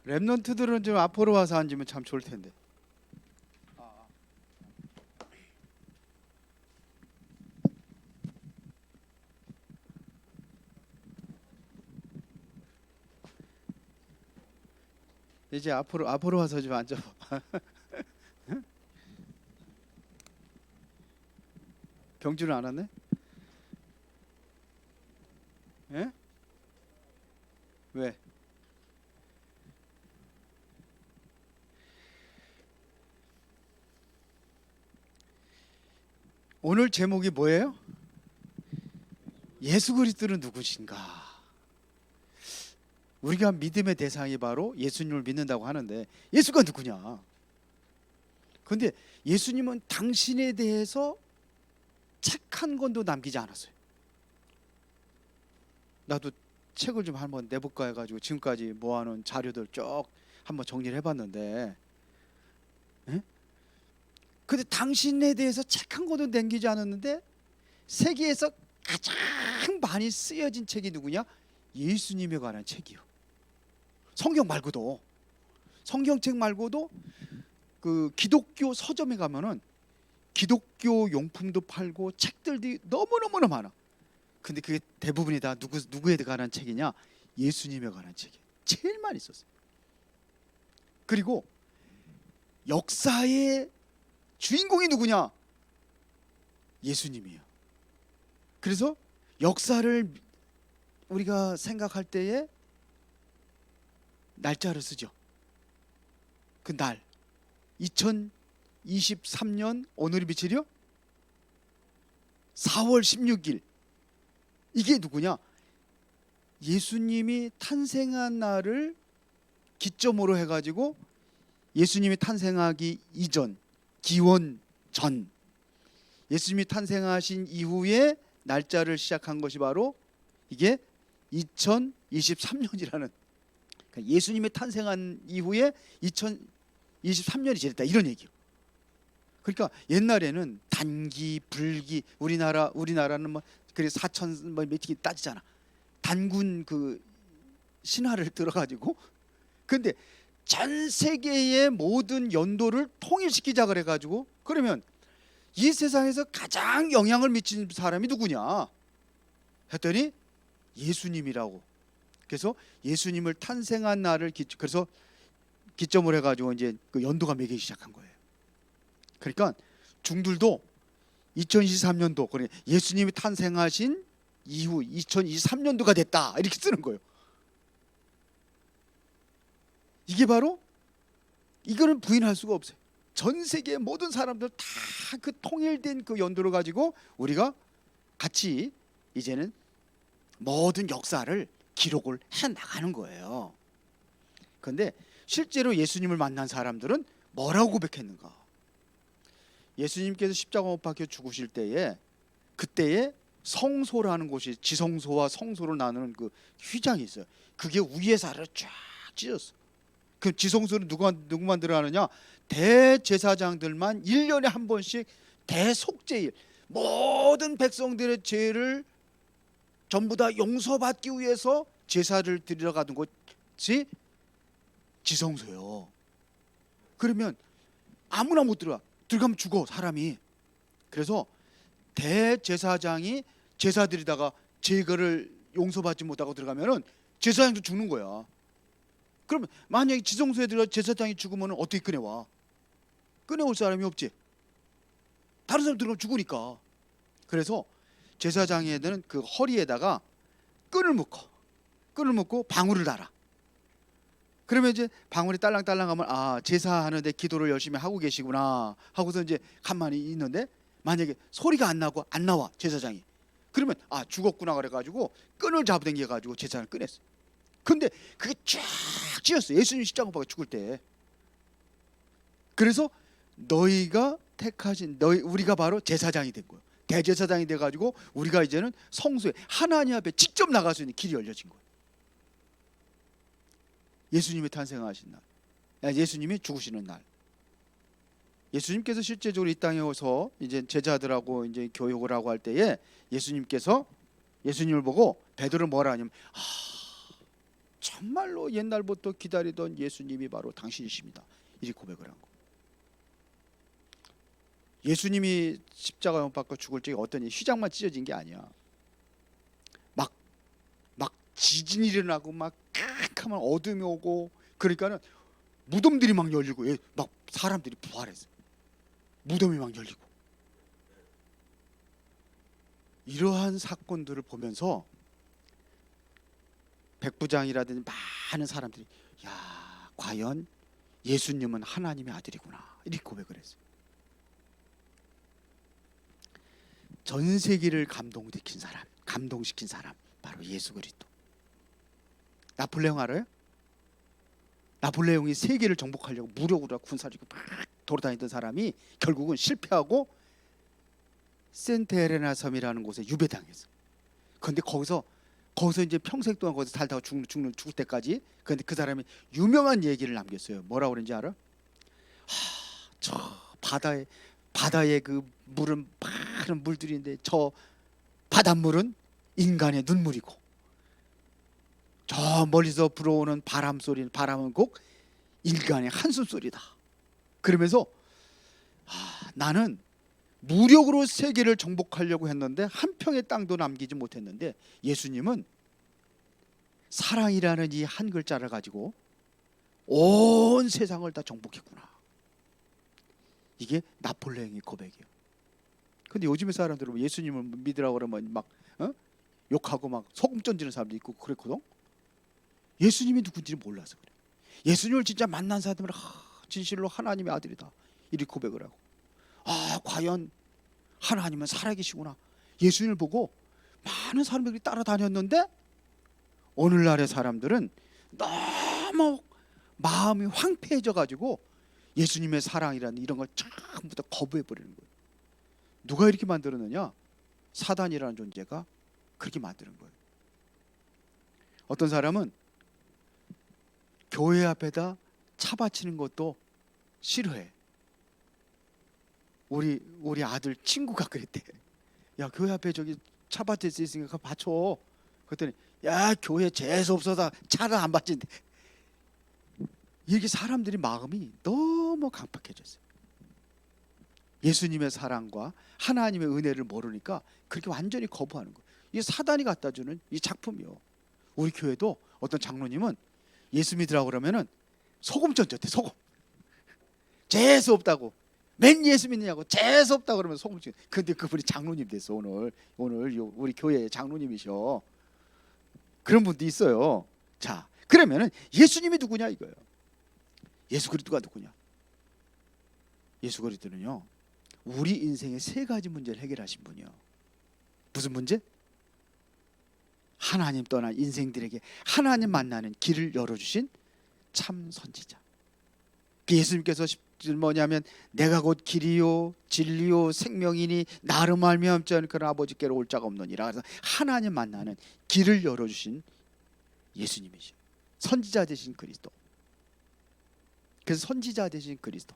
랩런트들은 좀 앞으로 와서 앉으면 참 좋을 텐데. 이제 앞으로 와서 좀 앉아봐. 경주는 안 왔네? 예? 왜? 오늘 제목이 뭐예요? 예수 그리스도는 누구신가? 우리가 믿음의 대상이 바로 예수님을 믿는다고 하는데 예수가 누구냐? 그런데 예수님은 당신에 대해서 책 한 권도 남기지 않았어요. 나도 책을 좀 한번 내볼까 해가지고 지금까지 모아놓은 자료들 쭉 한번 정리를 해봤는데, 근데 당신에 대해서 책 한 권도 남기지 않았는데 세계에서 가장 많이 쓰여진 책이 누구냐? 예수님에 관한 책이요. 성경책 말고도 그 기독교 서점에 가면은 기독교 용품도 팔고 책들이 너무너무 많아. 근데 그게 대부분이 다 누구에 관한 책이냐? 예수님에 관한 책이 제일 많이 썼어요. 그리고 역사의 주인공이 누구냐? 예수님이에요. 그래서 역사를 우리가 생각할 때에 날짜를 쓰죠. 그 날 2023년 오늘이 며칠이요? 4월 16일. 이게 누구냐? 예수님이 탄생한 날을 기점으로 해가지고 예수님이 탄생하기 이전, 기원 전, 예수님이 탄생하신 이후에 날짜를 시작한 것이 바로 이게 2023년이라는, 그러니까 예수님이 탄생한 이후에 2023년이 지났다 이런 얘기예요. 그러니까 옛날에는 단기, 불기, 우리나라는 뭐 그래 4천 뭐 며칠 따지잖아. 단군 그 신화를 들어가지고, 근데 전 세계의 모든 연도를 통일시키자 그래가지고, 그러면 이 세상에서 가장 영향을 미친 사람이 누구냐 했더니 예수님이라고. 그래서 예수님을 탄생한 날을 그래서 기점으로 해가지고 이제 그 연도가 매기기 시작한 거예요. 그러니까 중들도 2023년도, 그래 예수님이 탄생하신 이후 2023년도가 됐다 이렇게 쓰는 거예요. 이게 바로, 이거는 부인할 수가 없어요. 전 세계의 모든 사람들 다 그 통일된 그 연도를 가지고 우리가 같이 이제는 모든 역사를 기록을 해 나가는 거예요. 그런데 실제로 예수님을 만난 사람들은 뭐라고 고백했는가? 예수님께서 십자가 못 박혀 죽으실 때에, 그때에 성소라는 곳이, 지성소와 성소를 나누는 그 휘장이 있어요. 그게 위에서 아래로 쫙 찢었어. 그 지성소는 누구만 들어가느냐? 대제사장들만 1년에 한 번씩 대속죄일, 모든 백성들의 죄를 전부 다 용서받기 위해서 제사를 드리러 가는 곳이 지성소요. 그러면 아무나 못 들어가면 죽어 사람이. 그래서 대제사장이 제사 드리다가 죄를 용서받지 못하고 들어가면은 제사장도 죽는 거야. 그러면 만약에 지성소에 들어가 제사장이 죽으면 어떻게 꺼내와? 꺼내올 사람이 없지. 다른 사람 들어가면 죽으니까. 그래서 제사장에는 그 허리에다가 끈을 묶고 방울을 달아. 그러면 이제 방울이 딸랑딸랑하면 아, 제사하는데 기도를 열심히 하고 계시구나 하고서 이제 가만히 있는데, 만약에 소리가 안 나고 안 나와 제사장이, 그러면 아, 죽었구나 그래가지고 끈을 잡아당겨가지고 제사를 꺼냈어. 근데 그게 쫙 찢었어. 예수님 십자가 못 박혀 죽을 때. 그래서 우리가 바로 제사장이 된 거예요. 대제사장이 돼가지고 우리가 이제는 성소에 하나님 앞에 직접 나갈 수 있는 길이 열려진 거예요. 예수님이 탄생하신 날, 예수님이 죽으시는 날. 예수님께서 실제적으로 이 땅에 오서 이제 제자들하고 이제 교육을 하고 할 때에 예수님을 보고 베드로를 뭐라 하냐면, 정말로 옛날부터 기다리던 예수님이 바로 당신이십니다. 이렇게 고백을 한 거. 예수님이 십자가에 못 박혀 죽을 적에 어떤 휘장만 찢어진 게 아니야. 막 지진이 일어나고 막 캄캄한 어둠이 오고, 그러니까는 무덤들이 막 열리고, 막 사람들이 부활했어. 무덤이 막 열리고. 이러한 사건들을 보면서 백부장이라든지 많은 사람들이, 야, 과연 예수님은 하나님의 아들이구나, 이렇게 고백을 했어요. 전 세계를 감동시킨 사람 바로 예수 그리스도. 나폴레옹 알아요? 나폴레옹이 세계를 정복하려고 무력으로 군사력으로 막 돌아다니던 사람이 결국은 실패하고 센테레나 섬이라는 곳에 유배당했어. 그런데 거기서 이제 평생 동안 거기서 살다가 죽을 때까지. 그런데 그 사람이 유명한 얘기를 남겼어요. 뭐라고 그런지 알아? 저 바다의 그 물은 많은 물들인데 저 바닷물은 인간의 눈물이고, 저 멀리서 불어오는 바람은 꼭 인간의 한숨 소리다. 그러면서 나는 무력으로 세계를 정복하려고 했는데 한 평의 땅도 남기지 못했는데 예수님은 사랑이라는 이 한 글자를 가지고 온 세상을 다 정복했구나. 이게 나폴레옹의 고백이에요. 근데 요즘의 사람들은 예수님을 믿으라고 그러면 막 욕하고 막 소금 던지는 사람도 있고 그랬거든. 예수님이 누군지 몰라서 그래. 예수님을 진짜 만난 사람들은 진실로 하나님의 아들이다, 이렇게 고백을 하고, 과연 하나님은 살아계시구나. 예수님을 보고 많은 사람들이 따라다녔는데 오늘날의 사람들은 너무 마음이 황폐해져 가지고 예수님의 사랑이라는 이런 걸 전부 다 거부해버리는 거예요. 누가 이렇게 만들었느냐? 사단이라는 존재가 그렇게 만드는 거예요. 어떤 사람은 교회 앞에다 차 바치는 것도 싫어해. 우리 아들 친구가 그랬대. 야, 교회 앞에 저기 차 바칠 수 있으니까 바쳐. 그랬더니, 야, 교회 재수 없어서 차를 안 바친대. 이게 사람들이 마음이 너무 강팍해졌어요. 예수님의 사랑과 하나님의 은혜를 모르니까 그렇게 완전히 거부하는 거예요. 이게 사단이 갖다 주는 이 작품이요. 우리 교회도 어떤 장로님은 예수 믿으라고 그러면은 소금 던졌대. 소금. 재수 없다고. 맨 예수 믿느냐고 재수 없다고 그러면 소금 던졌대. 근데 그분이 장로님 됐어. 오늘 우리 교회 장로님이셔. 그런 분도 있어요. 자, 그러면은 예수님이 누구냐 이거예요. 예수 그리스도가 누구냐? 예수 그리스도는요, 우리 인생의 세 가지 문제를 해결하신 분이요. 무슨 문제? 하나님 떠난 인생들에게 하나님 만나는 길을 열어주신 참 선지자. 예수님께서 뭐냐면, 내가 곧 길이요 진리요 생명이니 나로 말미암지 않은 그런 아버지께로 올 자가 없느니라. 그래서 하나님 만나는 길을 열어주신 예수님이시죠. 선지자 되신 그리스도. 그래서 선지자 되신 그리스도.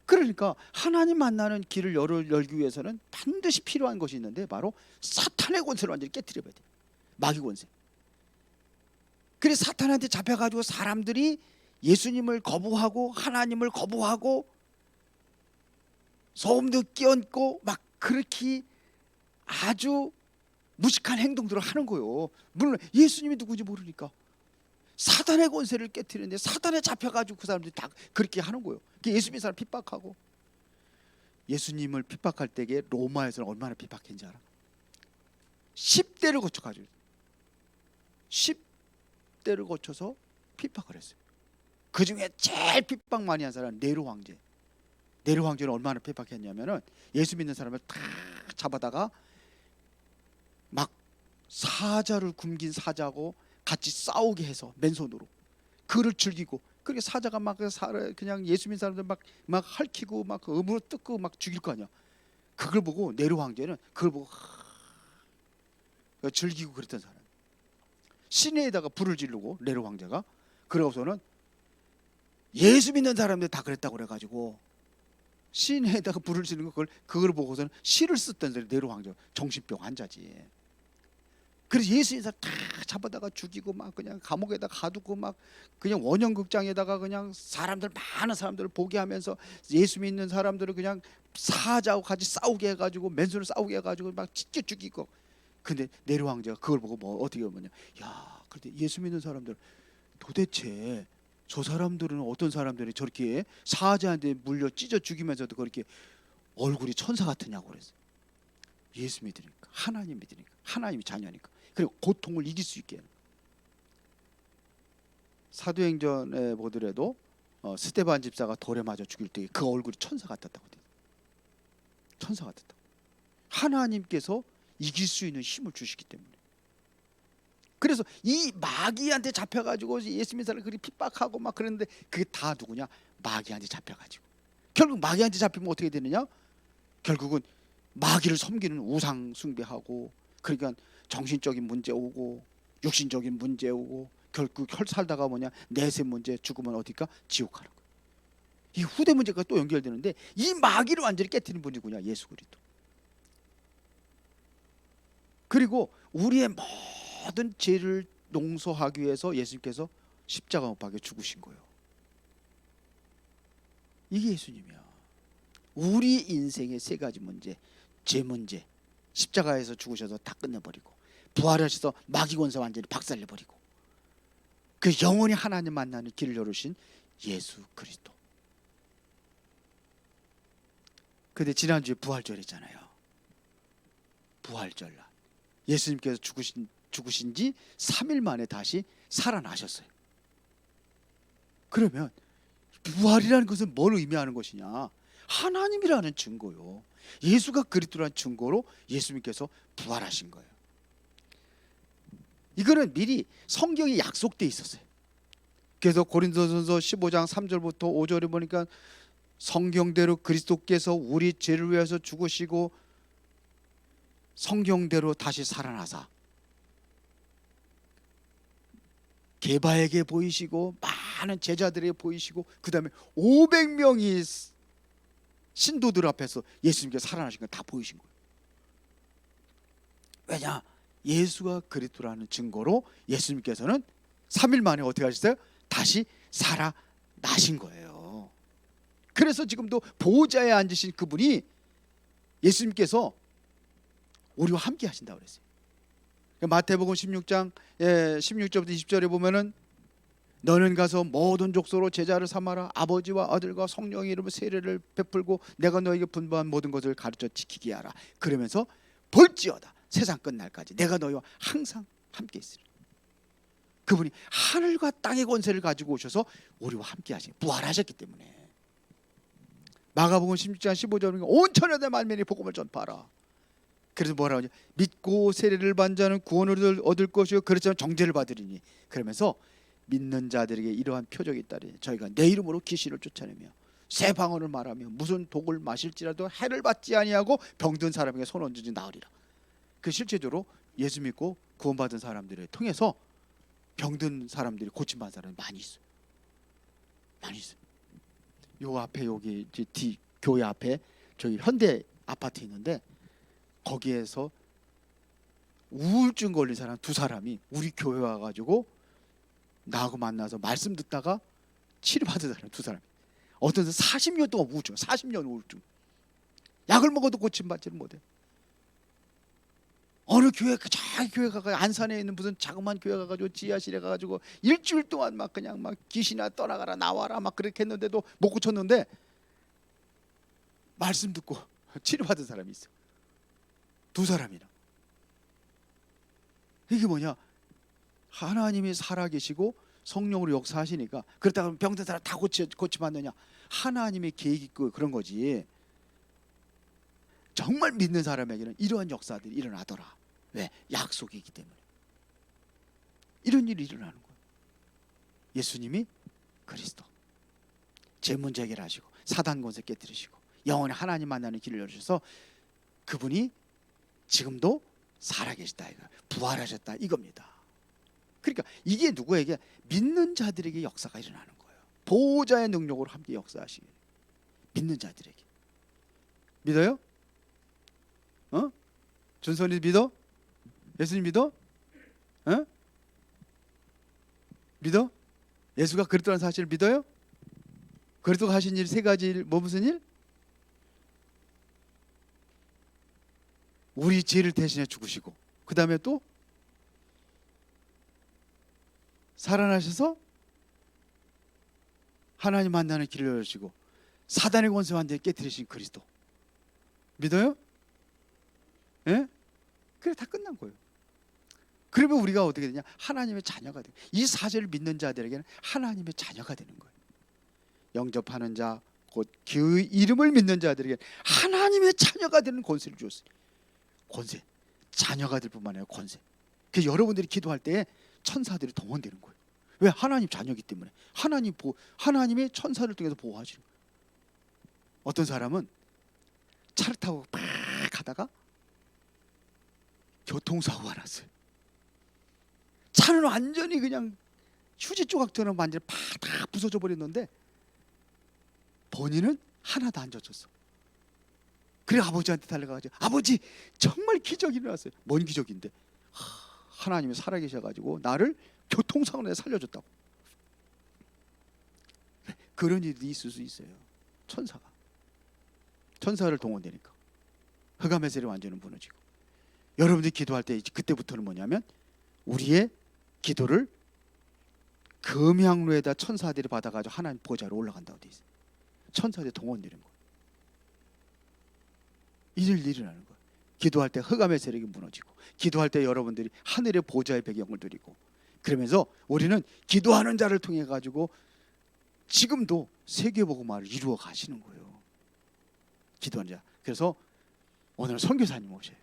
그러니까 하나님 만나는 길을 열기 위해서는 반드시 필요한 것이 있는데, 바로 사탄의 권세를 완전히 깨트려야 돼. 마귀 권세. 그래서 사탄한테 잡혀가지고 사람들이 예수님을 거부하고 하나님을 거부하고 소음도 끼얹고 막 그렇게 아주 무식한 행동들을 하는 거예요. 물론 예수님이 누구인지 모르니까 사탄의 권세를 깨트리는데, 사탄에 잡혀가지고 그 사람들이 다 그렇게 하는 거예요. 예수님의 사람 핍박하고. 예수님을 핍박할 때에 로마에서는 얼마나 핍박했는지 알아? 10대를 거쳐가지고 10대를 거쳐서 핍박을 했어요. 그 중에 제일 핍박 많이 한 사람은 네로 황제. 네로 황제는 얼마나 핍박했냐면은 예수 믿는 사람을 다 잡아다가 막 사자를 굶긴 사자고 같이 싸우게 해서 맨손으로 그를 즐기고, 그렇게 사자가 막 그냥 예수 믿는 사람들 막 핥히고 막 음으로 뜯고 막 죽일 거 아니야. 그걸 보고 네로 황제는 그걸 보고 즐기고 그랬던 사람. 시내에다가 불을 지르고 네로 황제가, 그러고서는 예수 믿는 사람들 다 그랬다고 그래가지고 시내에다가 불을 지르는 그걸 보고서는 시를 썼던 네로 황제. 정신병 환자지. 그래서 예수 인사 다 잡아다가 죽이고 막 그냥 감옥에다 가두고 막 그냥 원형극장에다가 그냥 사람들 많은 사람들을 보게 하면서 예수 믿는 사람들을 그냥 사자하고 같이 싸우게 해가지고 맨손을 싸우게 해가지고 막 찢겨 죽이고. 근데 네로 황제가 그걸 보고 뭐 어떻게 보냐, 야, 그런데 예수 믿는 사람들 도대체 저 사람들은 어떤 사람들이 저렇게 사자한테 물려 찢어 죽이면서도 그렇게 얼굴이 천사 같으냐고 그랬어요. 예수 믿으니까, 하나님 믿으니까, 하나님이 자녀니까. 그리고 고통을 이길 수 있게. 사도행전에 보더라도 스데반 집사가 돌에 맞아 죽일 때 그 얼굴이 천사 같았다고 돼요. 천사 같았다. 하나님께서 이길 수 있는 힘을 주시기 때문에. 그래서 이 마귀한테 잡혀가지고 예수 믿는 사람을 그리 핍박하고 막 그랬는데 그게 다 누구냐? 마귀한테 잡혀가지고. 결국 마귀한테 잡히면 어떻게 되느냐? 결국은 마귀를 섬기는 우상 숭배하고, 그러니까 정신적인 문제 오고 육신적인 문제 오고 결국 살다가 뭐냐, 내세 문제, 죽으면 어디까? 지옥 가는 거예요. 이 후대 문제가 또 연결되는데 이 마귀를 완전히 깨트리는 분이 누구냐? 예수 그리스도. 그리고 우리의 모든 죄를 용서하기 위해서 예수님께서 십자가 못 박혀 죽으신 거예요. 이게 예수님이야. 우리 인생의 세 가지 문제, 죄 문제, 십자가에서 죽으셔서 다 끝내버리고, 부활하셔서 마귀 권세 완전히 박살내버리고, 그 영원히 하나님 만나는 길을 열으신 예수 그리스도. 근데 지난주에 부활절이잖아요. 부활절 날 예수님께서 죽으신 지 3일 만에 다시 살아나셨어요. 그러면 부활이라는 것은 뭘 의미하는 것이냐? 하나님이라는 증거요. 예수가 그리스도라는 증거로 예수님께서 부활하신 거예요. 이거는 미리 성경에 약속돼 있었어요. 그래서 고린도전서 15장 3절부터 5절에 보니까 성경대로 그리스도께서 우리 죄를 위해서 죽으시고 성경대로 다시 살아나사 게바에게 보이시고 많은 제자들에게 보이시고 그 다음에 500명이 신도들 앞에서 예수님께서 살아나신 걸 다 보이신 거예요. 왜냐? 예수가 그리스도라는 증거로 예수님께서는 3일 만에 어떻게 하셨어요? 다시 살아나신 거예요. 그래서 지금도 보좌에 앉으신 그분이 예수님께서 우리와 함께 하신다고 그랬어요. 마태복음 16장 16절부터 20절에 보면은 너는 가서 모든 족속으로 제자를 삼아라. 아버지와 아들과 성령의 이름으로 세례를 베풀고 내가 너에게 분부한 모든 것을 가르쳐 지키게 하라. 그러면서 볼지어다 세상 끝날까지 내가 너희와 항상 함께 있으리라. 그분이 하늘과 땅의 권세를 가지고 오셔서 우리와 함께 하시니 부활하셨기 때문에. 마가복음 16장 15절에 온 천하에 만민이 복음을 전파하라. 그래서 뭐라고 하냐? 믿고 세례를 받은 자는 구원을 얻을 것이요 그렇지 않으면 정죄를 받으리니. 그러면서 믿는 자들에게 이러한 표적이 있다니 저희가 내 이름으로 귀신을 쫓아내며 새 방언을 말하며 무슨 독을 마실지라도 해를 받지 아니하고 병든 사람에게 손 얹으니 나으리라. 그 실제적으로 예수 믿고 구원받은 사람들을 통해서 병든 사람들이 고침받은 사람이 많이 있어요. 많이 있어요. 요 앞에 여기 뒤 교회 앞에 저기 현대 아파트 있는데 거기에서 우울증 걸린 사람 두 사람이 우리 교회 와가지고 나하고 만나서 말씀 듣다가 치료받은 사람 두 사람. 어떤 사람 40년 동안 우울증, 40년 우울증. 약을 먹어도 고침받지를 못해. 어느 교회 자기 교회 가가 안산에 있는 무슨 자그마한 교회 가가지고 지하실에 가가지고 일주일 동안 막 그냥 막 귀신아 떠나가라 나와라 막 그렇게 했는데도 못 고쳤는데 말씀 듣고 치료받은 사람이 있어. 두 사람이나. 이게 뭐냐? 하나님이 살아계시고 성령으로 역사하시니까. 그렇다고 병든 사람 다 고침받느냐? 하나님의 계획이 있고 그런 거지. 정말 믿는 사람에게는 이러한 역사들이 일어나더라. 왜? 약속이 있기 때문에. 이런 일이 일어나는 거예요. 예수님이 그리스도. 죄 문제 해결하시고 사단 권세 깨뜨리시고 영원히 하나님 만나는 길을 열으셔서 그분이 지금도 살아계시다, 부활하셨다 이겁니다. 그러니까 이게 누구에게? 믿는 자들에게 역사가 일어나는 거예요. 보호자의 능력으로 함께 역사하시게. 믿는 자들에게. 믿어요? 준선이 믿어? 예수님 믿어? 어? 믿어? 예수가 그리스도라는 사실을 믿어요? 그리스도가 하신 일 세 가지 일, 뭐 무슨 일? 우리 죄를 대신해 죽으시고, 그 다음에 또 살아나셔서 하나님 만나는 길을 열어주시고 사단의 권세 완전히 깨뜨리신 그리스도. 믿어요? 예? 그래, 다 끝난 거예요. 그러면 우리가 어떻게 되냐? 하나님의 자녀가 돼요. 이 사실을 믿는 자들에게는 하나님의 자녀가 되는 거예요. 영접하는 자, 곧 그 이름을 믿는 자들에게 하나님의 자녀가 되는 권세를 주었어요. 권세, 자녀가 될 뿐만 아니라 권세. 그래서 여러분들이 기도할 때 천사들이 동원되는 거예요. 왜? 하나님 자녀이기 때문에. 하나님의 천사를 통해서 보호하시는 거예요. 어떤 사람은 차를 타고 막 가다가 교통사고가 났어요. 차는 완전히 그냥 휴지 조각처럼 완전히 다 부서져 버렸는데 본인은 하나도 안 다쳤어. 그래 아버지한테 달려가가지고, 아버지 정말 기적이 일어났어요. 뭔 기적인데? 하나님이 살아계셔가지고 나를 교통사고 내서 살려줬다고. 그런 일이 있을 수 있어요. 천사를 동원되니까 흑암의 완전히 무너지고. 여러분들이 기도할 때 그때부터는 뭐냐면 우리의 기도를 금향로에다 천사들이 받아가지고 하나님 보좌로 올라간다고 돼 있어요. 천사들이 동원되는 거예요. 일어나는 거예요. 기도할 때 흑암의 세력이 무너지고, 기도할 때 여러분들이 하늘의 보좌의 배경을 드리고, 그러면서 우리는 기도하는 자를 통해 가지고 지금도 세계복음화를 이루어 가시는 거예요. 기도하는 자. 그래서 오늘 선교사님 오셔요.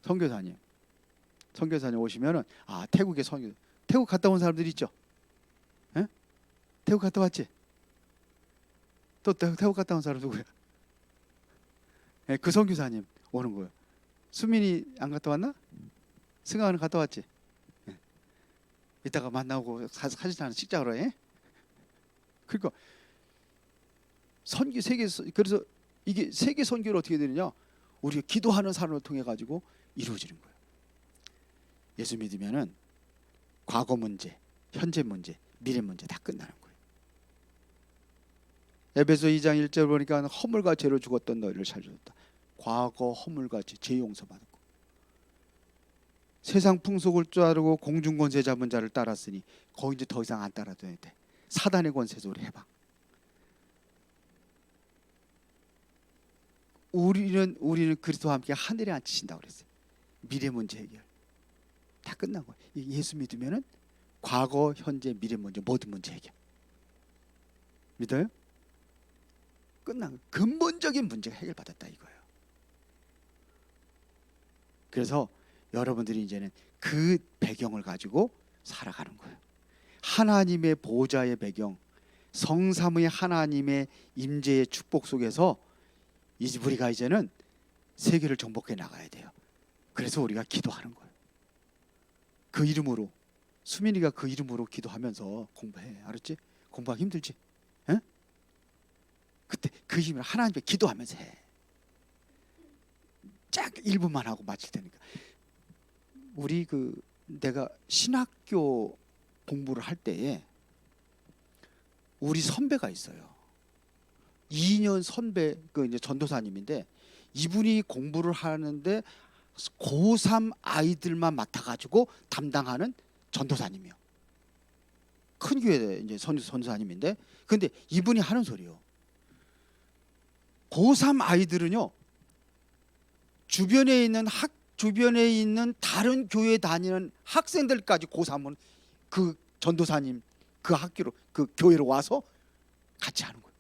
선교사님 오시면은, 태국에 태국 갔다 온 사람들 있죠? 에? 태국 갔다 왔지? 또 태국 갔다 온 사람 누구야? 네, 그 선교사님 오는 거예요. 수민이 안 갔다 왔나? 승아는 갔다 왔지? 네. 이따가 만나고 사진 하나 찍자고 해. 그러니까 그래서 이게 세계 선교를 어떻게 되느냐? 우리가 기도하는 사람을 통해 가지고 이루어지는 거예요. 예수 믿으면은 과거 문제, 현재 문제, 미래 문제 다 끝나는 거예요. 에베소 2장 1절 보니까 허물과 죄로 죽었던 너희를 살려줬다. 과거 허물과 죄 용서받았고, 세상 풍속을 따르고 공중 권세 잡은 자를 따랐으니 거기 이제 더 이상 안 따라도 돼. 사단의 권세에서 우리 해방. 우리는 그리스도와 함께 하늘에 앉히신다고 그랬어요. 미래 문제 해결 다 끝난 거예요. 예수 믿으면은 과거, 현재, 미래 문제 모든 문제 해결. 믿어요? 끝난 근본적인 문제가 해결받았다 이거예요. 그래서 여러분들이 이제는 그 배경을 가지고 살아가는 거예요. 하나님의 보좌의 배경, 성삼의 하나님의 임재의 축복 속에서 우리가 이제는 세계를 정복해 나가야 돼요. 그래서 우리가 기도하는 거예요. 그 이름으로, 수민이가 그 이름으로 기도하면서 공부해. 알았지? 공부하기 힘들지? 에? 그때 그 힘을 하나님께 기도하면서 해. 쫙 1분만 하고 마칠 테니까. 내가 신학교 공부를 할 때에 우리 선배가 있어요. 2년 선배, 이제 전도사님인데, 이분이 공부를 하는데 고3 아이들만 맡아가지고 담당하는 전도사님이요. 큰 교회 이제 전도사님인데, 근데 이분이 하는 소리요. 고3 아이들은요, 주변에 있는 다른 교회 다니는 학생들까지 고3은 그 전도사님 그 학교로, 그 교회로 와서 같이 하는 거예요.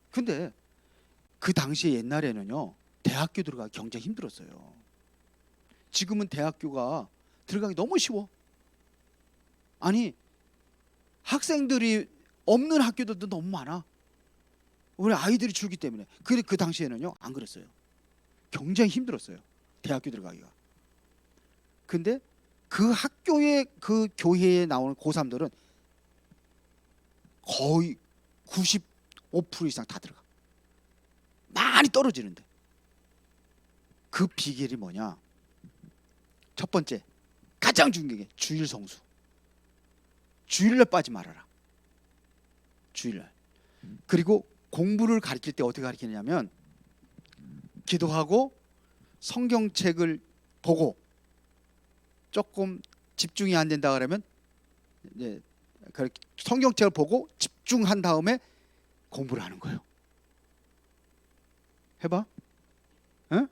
근데 그 당시에 옛날에는요, 대학교 들어가기 굉장히 힘들었어요. 지금은 대학교가 들어가기 너무 쉬워. 아니, 학생들이 없는 학교들도 너무 많아. 우리 아이들이 줄기 때문에. 그 당시에는요 안 그랬어요. 굉장히 힘들었어요, 대학교 들어가기가. 근데 그 그 교회에 나오는 고3들은 거의 95% 이상 다 들어가. 많이 떨어지는데. 그 비결이 뭐냐? 첫 번째, 가장 중요한 게 주일 성수. 주일날 빠지 말아라. 주일날. 그리고 공부를 가르칠 때 어떻게 가르치느냐면 기도하고 성경책을 보고 조금 집중이 안 된다 그러면 이제 성경책을 보고 집중한 다음에 공부를 하는 거예요. 해봐. 응?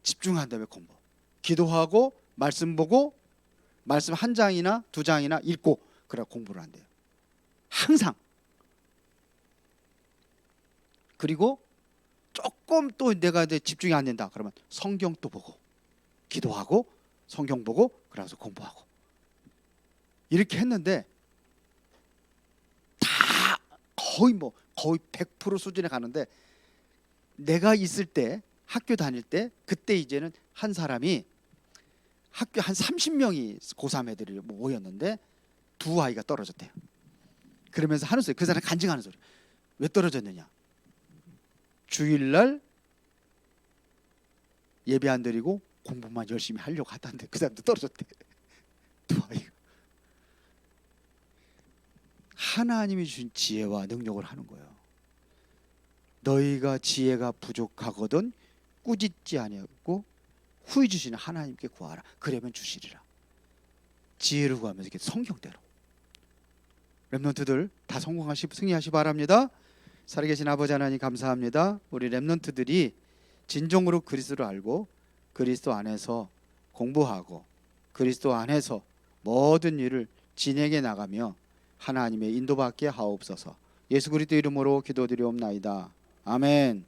집중한 다음에 공부. 기도하고 말씀 보고 말씀 한 장이나 두 장이나 읽고 그래 공부를 한대요. 항상. 그리고 조금 또 내가 이제 집중이 안 된다 그러면 성경 또 보고 기도하고 성경 보고 그래서 공부하고 이렇게 했는데 다 거의 100% 수준에 가는데 내가 있을 때 학교 다닐 때 그때 이제는 한 사람이 학교 한 30명이 고3 애들이 모였는데 두 아이가 떨어졌대요. 그러면서 하는 소리, 그 사람 간증하는 소리. 왜 떨어졌느냐? 주일날 예배 안 드리고 공부만 열심히 하려고 하던데 그 사람도 떨어졌대. 두 아이가. 하나님이 주신 지혜와 능력을 하는 거예요. 너희가 지혜가 부족하거든 꾸짖지 아니하고 후히 주시는 하나님께 구하라. 그러면 주시리라. 지혜를 구하면서 이렇게 성경대로. 렘넌트들 다 승리하시 바랍니다. 살아계신 아버지 하나님 감사합니다. 우리 렘넌트들이 진정으로 그리스도를 알고 그리스도 안에서 공부하고 그리스도 안에서 모든 일을 진행해 나가며 하나님의 인도받게 하옵소서. 예수 그리스도 이름으로 기도드리옵나이다. 아멘.